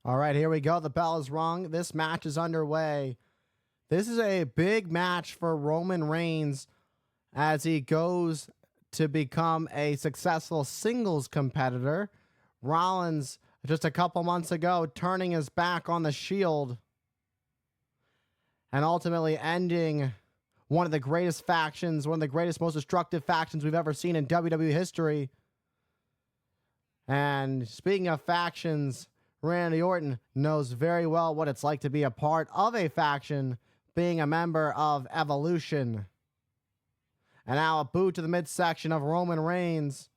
All right, here we go. The bell is rung. This match is underway. This is a big match for Roman Reigns as he goes to become a successful singles competitor. Rollins, just a couple months ago, turning his back on the Shield and ultimately ending one of the greatest factions, one of the greatest, most destructive factions we've ever seen in WWE history. And speaking of factions, Randy Orton knows very well what it's like to be a part of a faction, being a member of Evolution. And now a boot to the midsection of Roman Reigns.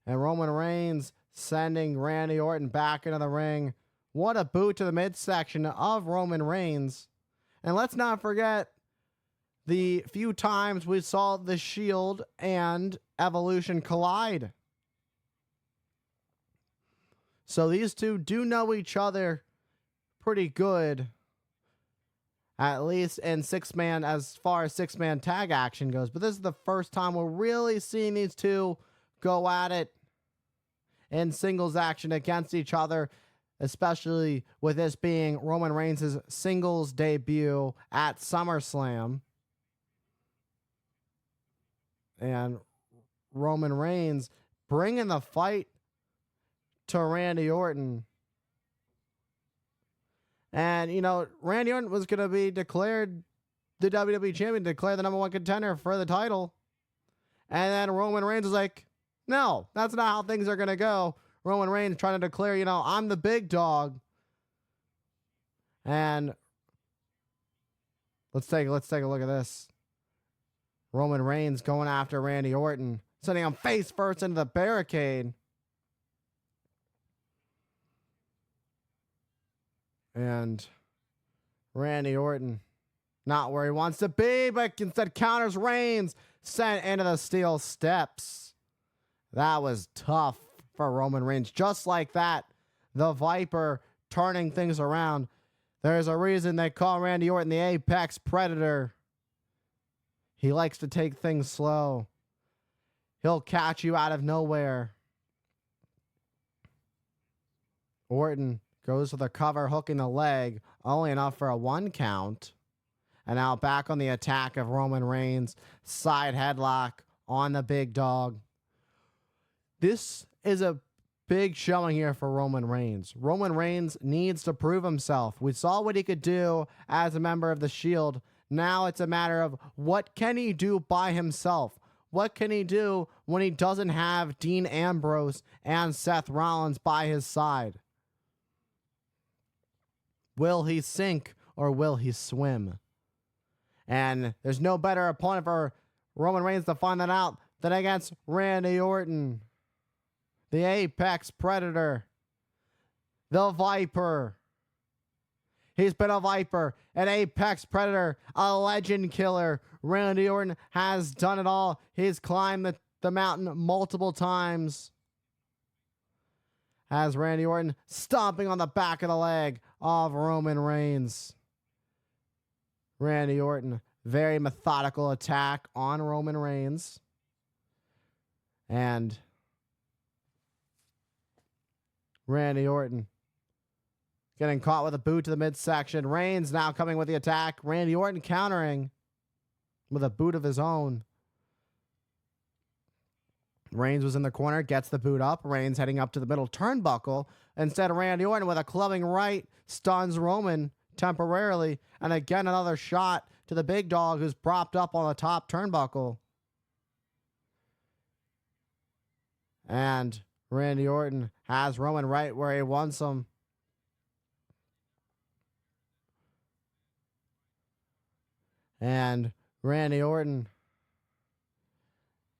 And Roman Reigns sending Randy Orton back into the ring. What a boot to the midsection of Roman Reigns. And let's not forget the few times we saw the Shield and Evolution collide. So these two do know each other pretty good, at least in six-man, as far as six-man tag action goes. But this is the first time we're really seeing these two go at it in singles action against each other, especially with this being Roman Reigns' singles debut at SummerSlam. And Roman Reigns bringing the fight to Randy Orton. And, you know, Randy Orton was going to be declared the WWE champion, declared the #1 contender for the title. And then Roman Reigns was like, no, that's not how things are going to go. Roman Reigns trying to declare, you know, I'm the big dog. And let's take a look at this. Roman Reigns going after Randy Orton, sending him face first into the barricade. And Randy Orton, not where he wants to be, but instead counters Reigns, sent into the steel steps. That was tough for Roman Reigns. Just like that, the Viper turning things around. There's a reason they call Randy Orton the Apex Predator. He likes to take things slow. He'll catch you out of nowhere. Orton goes for the cover, hooking the leg, only enough for a 1 count. And now back on the attack of Roman Reigns. Side headlock on the big dog. This is a big showing here for Roman Reigns. Roman Reigns needs to prove himself. We saw what he could do as a member of the Shield. Now it's a matter of what can he do by himself? What can he do when he doesn't have Dean Ambrose and Seth Rollins by his side? Will he sink or will he swim? And there's no better opponent for Roman Reigns to find that out than against Randy Orton, the Apex Predator, the Viper. He's been a Viper, an Apex Predator, a legend killer. Randy Orton has done it all. He's climbed the mountain multiple times. As Randy Orton stomping on the back of the leg of Roman Reigns. Randy Orton, very methodical attack on Roman Reigns. And Randy Orton getting caught with a boot to the midsection. Reigns now coming with the attack. Randy Orton countering with a boot of his own. Reigns was in the corner, gets the boot up. Reigns heading up to the middle turnbuckle. Instead, Randy Orton with a clubbing right stuns Roman temporarily. And again, another shot to the big dog who's propped up on the top turnbuckle. And Randy Orton has Roman right where he wants him. And Randy Orton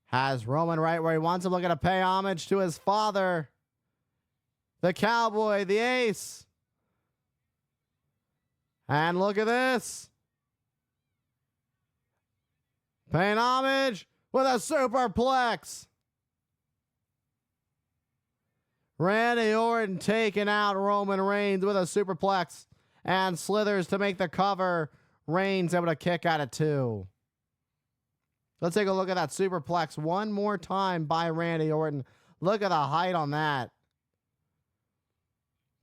has Roman right where he wants him, looking to pay homage to his father, the Cowboy, the Ace. And look at this. Paying homage with a superplex. Randy Orton taking out Roman Reigns with a superplex and slithers to make the cover. Reigns able to kick out of 2. Let's take a look at that superplex one more time by Randy Orton. Look at the height on that.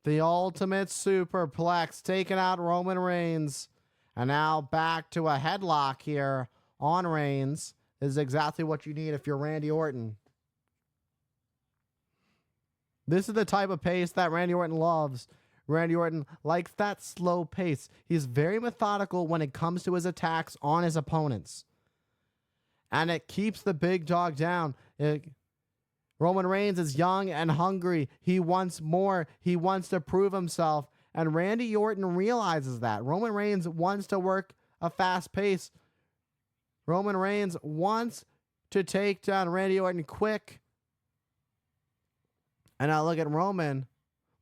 The ultimate superplex taking out Roman Reigns. And now back to a headlock here on Reigns. This is exactly what you need if you're Randy Orton. This is the type of pace that Randy Orton loves. Randy Orton likes that slow pace. He's very methodical when it comes to his attacks on his opponents. And it keeps the big dog down. Roman Reigns is young and hungry. He wants more. He wants to prove himself. And Randy Orton realizes that. Roman Reigns wants to work a fast pace. Roman Reigns wants to take down Randy Orton quick. And now look at Roman.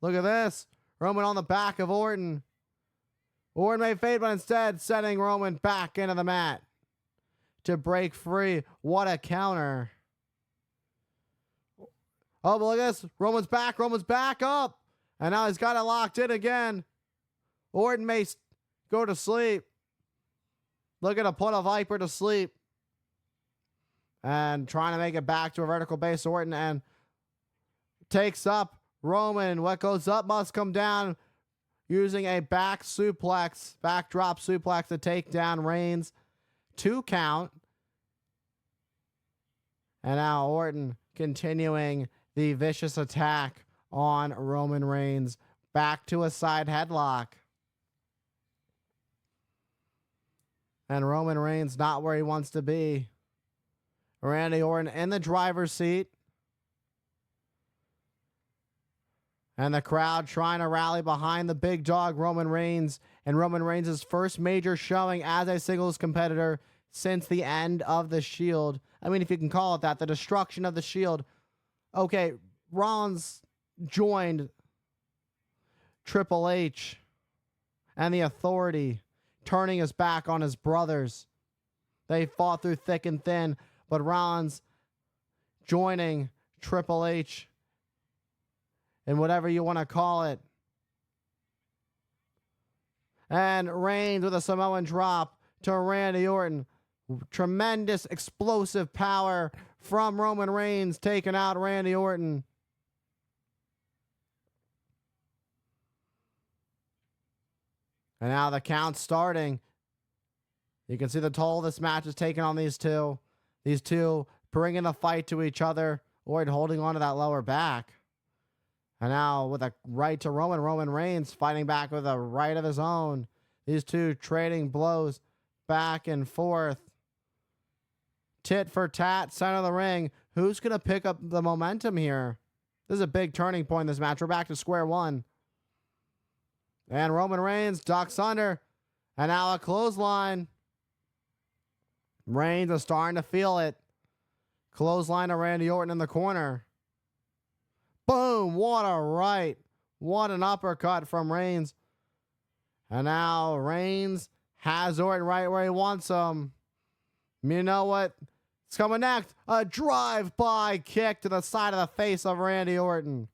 Look at this. Roman on the back of Orton. Orton may fade, but instead sending Roman back into the mat to break free. What a counter. Oh, but look at this. Roman's back up. And now he's got it locked in again. Orton may go to sleep. Look at a put a Viper to sleep. And trying to make it back to a vertical base. Orton and takes up Roman. What goes up must come down. Using a backdrop suplex to take down Reigns. 2 count. And now Orton continuing the vicious attack on Roman Reigns. Back to a side headlock. And Roman Reigns not where he wants to be. Randy Orton in the driver's seat. And the crowd trying to rally behind the big dog Roman Reigns. And Roman Reigns' first major showing as a singles competitor since the end of the Shield. I mean, if you can call it that, the destruction of the Shield. Okay, Rollins joined Triple H and the Authority, turning his back on his brothers. They fought through thick and thin, but Rollins joining Triple H and whatever you want to call it. And Reigns with a Samoan drop to Randy Orton. Tremendous explosive power from Roman Reigns taking out Randy Orton. And now the count's starting. You can see the toll this match is taking on these two. These two bringing the fight to each other. Orton holding on to that lower back. And now with a right to Roman Reigns fighting back with a right of his own. These two trading blows back and forth. Tit for tat, center of the ring. Who's going to pick up the momentum here? This is a big turning point in this match. We're back to square one. And Roman Reigns ducks under. And now a clothesline. Reigns is starting to feel it. Clothesline to Randy Orton in the corner. Boom! What a right. What an uppercut from Reigns. And now Reigns has Orton right where he wants him. You know what? It's coming next. A drive-by kick to the side of the face of Randy Orton.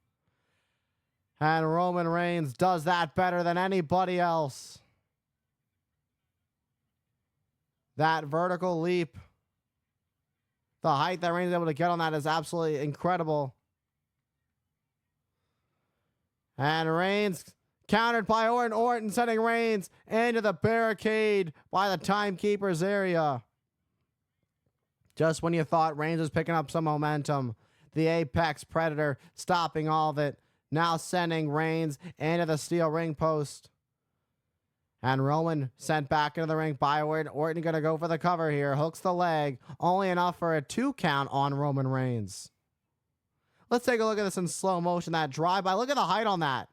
And Roman Reigns does that better than anybody else. That vertical leap. The height that Reigns is able to get on that is absolutely incredible. And Reigns countered by Orton. Orton sending Reigns into the barricade by the timekeeper's area. Just when you thought Reigns was picking up some momentum, the Apex Predator stopping all of it. Now sending Reigns into the steel ring post. And Roman sent back into the ring by Orton. Orton going to go for the cover here. Hooks the leg. Only enough for a 2 count on Roman Reigns. Let's take a look at this in slow motion. That drive-by. Look at the height on that.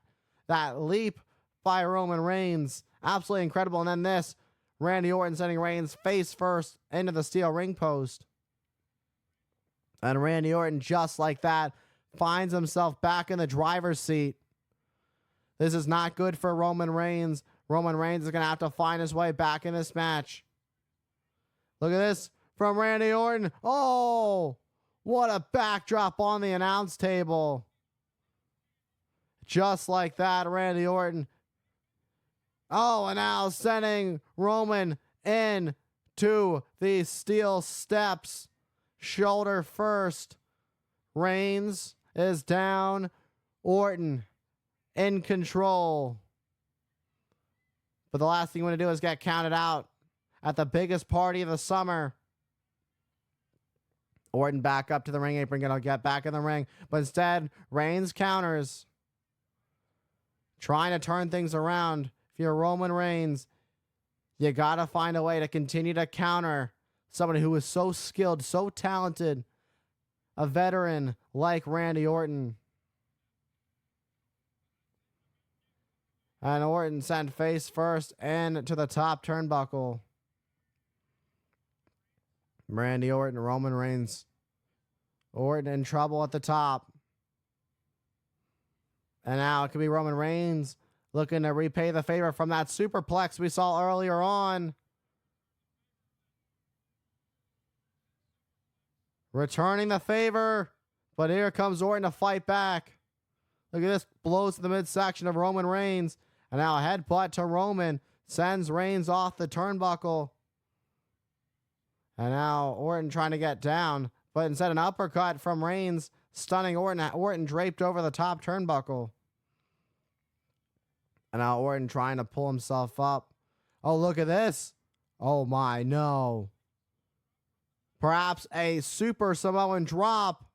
That leap by Roman Reigns. Absolutely incredible. And then this. Randy Orton sending Reigns face first into the steel ring post. And Randy Orton, just like that, finds himself back in the driver's seat. This is not good for Roman Reigns. Roman Reigns is going to have to find his way back in this match. Look at this from Randy Orton. Oh, what a backdrop on the announce table. Just like that, Randy Orton. Oh, and now sending Roman in to the steel steps. Shoulder first. Reigns is down. Orton in control. But the last thing you want to do is get counted out at the biggest party of the summer. Orton back up to the ring apron, gonna get back in the ring. But instead, Reigns counters. Trying to turn things around. If you're Roman Reigns, you gotta find a way to continue to counter somebody who is so skilled, so talented, a veteran like Randy Orton. And Orton sent face first and to the top turnbuckle. Randy Orton, Roman Reigns. Orton in trouble at the top. And now it could be Roman Reigns looking to repay the favor from that superplex we saw earlier on. Returning the favor. But here comes Orton to fight back. Look at this. Blows to the midsection of Roman Reigns. And now a headbutt to Roman. Sends Reigns off the turnbuckle. And now Orton trying to get down. But instead an uppercut from Reigns. Stunning Orton. Orton draped over the top turnbuckle. And now Orton trying to pull himself up. Oh, look at this. Oh my, no. Perhaps a Super Samoan drop.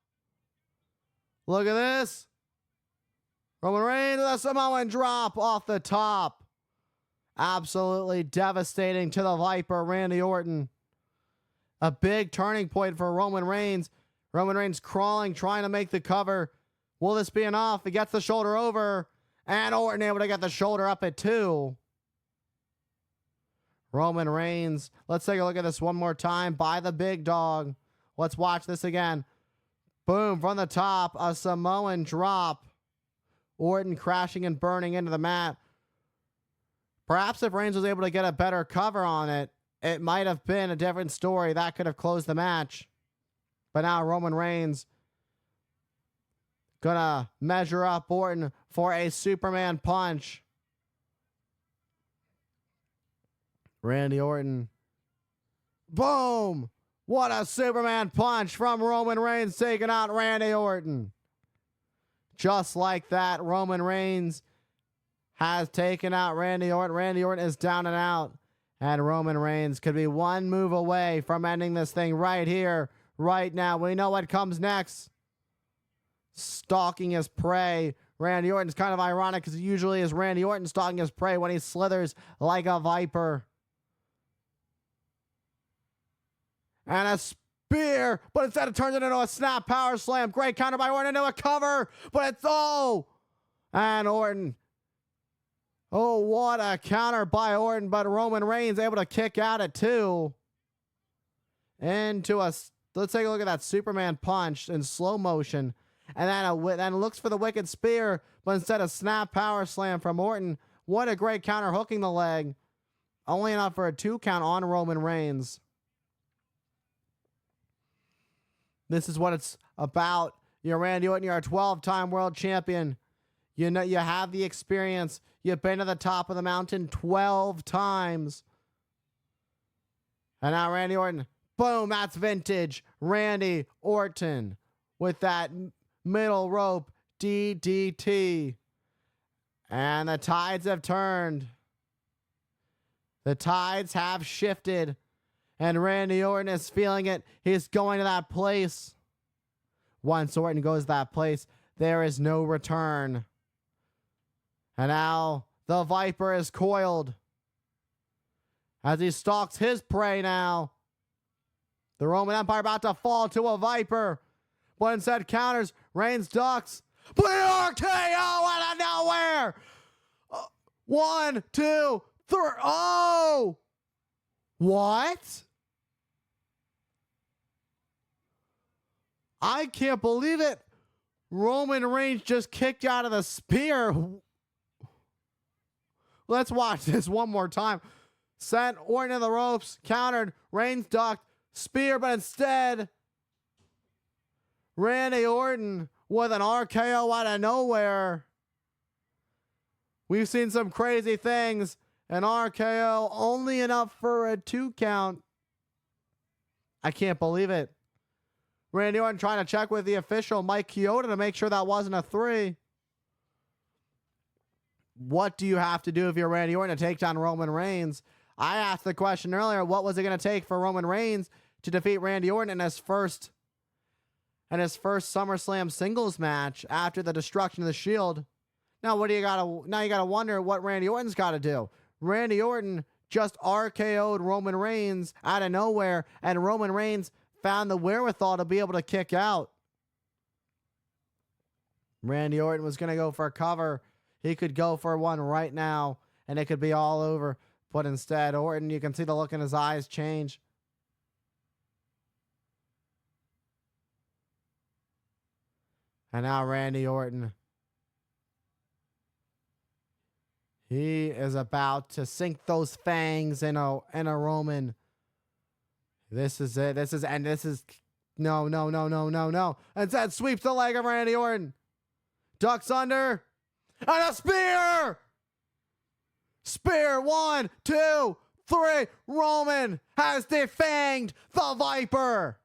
Look at this. Roman Reigns with a Samoan drop off the top. Absolutely devastating to the Viper, Randy Orton. A big turning point for Roman Reigns. Roman Reigns crawling, trying to make the cover. Will this be enough? He gets the shoulder over. And Orton able to get the shoulder up at 2. Roman Reigns. Let's take a look at this one more time by the big dog. Let's watch this again. Boom, from the top, a Samoan drop. Orton crashing and burning into the mat. Perhaps if Reigns was able to get a better cover on it, it might have been a different story. That could have closed the match. But now Roman Reigns gonna measure up Orton for a Superman punch. Randy Orton. Boom! What a Superman punch from Roman Reigns, taking out Randy Orton. Just like that, Roman Reigns has taken out Randy Orton. Randy Orton is down and out. And Roman Reigns could be one move away from ending this thing right here, right now. We know what comes next. Stalking his prey. Randy Orton's kind of ironic because usually is Randy Orton stalking his prey when he slithers like a viper. And a spear, but instead it turns it into a snap power slam. Great counter by Orton into a cover, but it's and Orton. Oh, what a counter by Orton, but Roman Reigns able to kick out at 2. Into a, let's take a look at that Superman punch in slow motion. And then looks for the wicked spear, but instead a snap power slam from Orton. What a great counter, hooking the leg. Only enough for a 2 count on Roman Reigns. This is what it's about. You're Randy Orton, you're a 12-time world champion. You know, you have the experience. You've been to the top of the mountain 12 times. And now Randy Orton, boom, that's vintage Randy Orton with that middle rope DDT. And the tides have turned. The tides have shifted. And Randy Orton is feeling it. He's going to that place. Once Orton goes to that place, there is no return. And now the Viper is coiled as he stalks his prey now. The Roman Empire about to fall to a Viper. But instead counters. Reigns ducks. But RKO out of nowhere. 1, 2, 3. Oh! What? I can't believe it. Roman Reigns just kicked out of the spear. Let's watch this one more time. Sent Orton in the ropes. Countered. Reigns ducked. Spear, but instead Randy Orton with an RKO out of nowhere. We've seen some crazy things. An RKO only enough for a 2 count. I can't believe it. Randy Orton trying to check with the official, Mike Chioda, to make sure that wasn't a 3. what do you have to do if you're Randy Orton to take down Roman Reigns? I asked the question earlier, what was it going to take for Roman Reigns to defeat Randy Orton in his first SummerSlam singles match after the destruction of the Shield? Now you gotta wonder what Randy Orton's got to do. Randy Orton just RKO'd Roman Reigns out of nowhere, and Roman Reigns found the wherewithal to be able to kick out. Randy Orton was going to go for a cover. He could go for one right now, and it could be all over. But instead, Orton, you can see the look in his eyes change. And now Randy Orton. He is about to sink those fangs in a Roman. This is it. No. Instead, sweeps the leg of Randy Orton. Ducks under. And a spear! Spear, 1, 2, 3. Roman has defanged the Viper.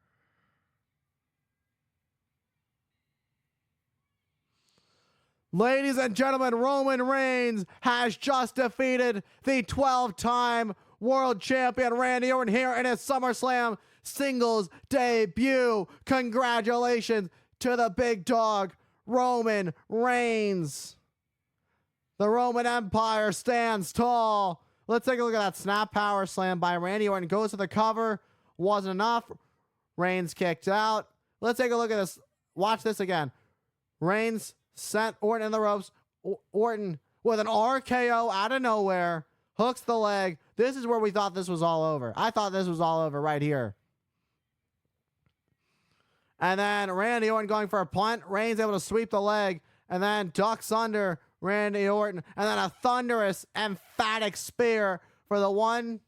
Ladies and gentlemen, Roman Reigns has just defeated the 12-time world champion Randy Orton here in his SummerSlam singles debut. Congratulations to the big dog, Roman Reigns. The Roman Empire stands tall. Let's take a look at that snap power slam by Randy Orton. Goes to the cover. Wasn't enough. Reigns kicked out. Let's take a look at this. Watch this again. Reigns sent Orton in the ropes. Orton with an RKO out of nowhere. Hooks the leg. This is where we thought this was all over. I thought this was all over right here. And then Randy Orton going for a punt. Reigns able to sweep the leg. And then ducks under Randy Orton. And then a thunderous, emphatic spear for the 1,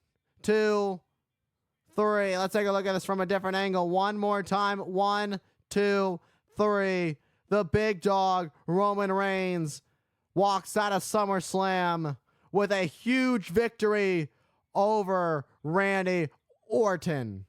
2, 3. Let's take a look at this from a different angle. One more time. 1, 2, 3. The big dog, Roman Reigns, walks out of SummerSlam with a huge victory over Randy Orton.